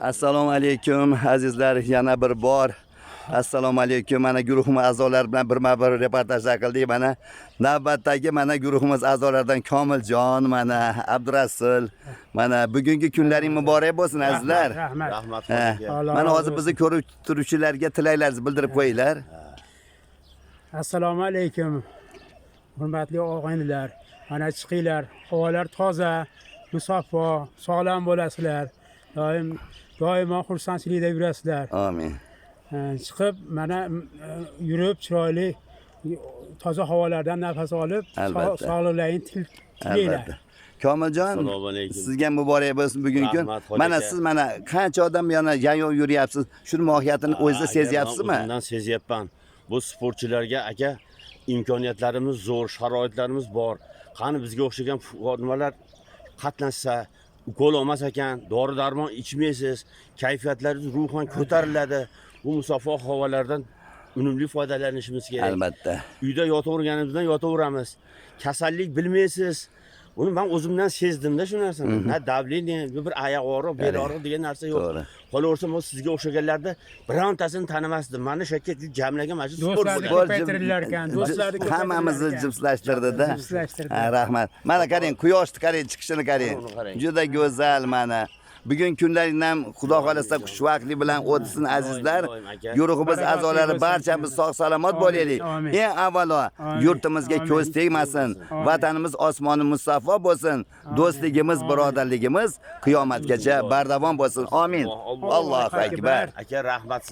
Assalomu alaykum azizlar, yana bir bor. Assalomu alaykum. Mana guruhimiz a'zolari bilan birma-bir reportajlar qildik. Mana navbatdagi mana guruhimiz a'zolaridan Komiljon, mana Abdurasul. Mana bugungi kunlaring muborak bo'lsin azizlar. Rahmat. Mana hozir bizni ko'rib turuvchilarga tilaklaringizni bildirib qo'yinglar. Assalomu alaykum. Hurmatli og'aynilar. Mana chiqinglar. Havolar toza, musaffo, sog'lom bo'lasizlar. Doimo xursandchilikda yurasizlar. Amin. Chiqib mana yurib chiroyli toza havolardan nafas olib, sog'liqlaringizni tilaylar. Komiljon, Assalomu alaykum. sizga muborak bo'lsin bugungi kun. Rahmat, Xo'ja Mana aka. siz mana qancha odam yana yayov yuryapsiz. Shuni mohiyatini o'zingizda sezyapsizmi? Bundan sezyapman. Bu sportchilarga aka imkoniyatlarimiz zo'r, sharoitlarimiz bor. Qani bizga o'xshagan nimalar qatnashsa, gol olmas ekan, dori-darmon ichmaysiz, kayfiyatlaringiz ruhan ko'tariladi. Bu musaffo havolardan unumli foydalanishimiz kerak. Albatta. Uyda yotaverganimizdan yotaveramiz. Kasallik bilmaysiz. Buni men o'zimdan sezdimda shu narsani. Na davleniya, bir oyoq og'riq, bel og'riq degan narsa yo'q. To'g'ri. Qolaversa, men sizga o'xshaganlarda birontasini tanimasdim. Mana shu yerga jamlagan mana shu Do'stlarni sport. ko'paytirillar ekan. Do'stlarni Hammamizni jipslashtirdi-da. Jipslashtirdi. Rahmat. Mana qarang, quyoshni qarang, chiqishini qarang. qarang. Juda go'zal mana. Bugun kunlaring ham Xudo xolasa xushvaqtlik bilan o'tsin azizlar. doim, aka. Guruhimiz a'zolari barchamiz sog' salomat bo'laylik. Amin. Eng avvalo yurtimizga Amin. ko'z tegmasin. Vatanimiz osmoni musaffo bo'lsin. Do'stligimiz, birodarligimiz qiyomatgacha bardavom bo'lsin. Amin. Allohu Allohu akbar. Aka rahmat sizga.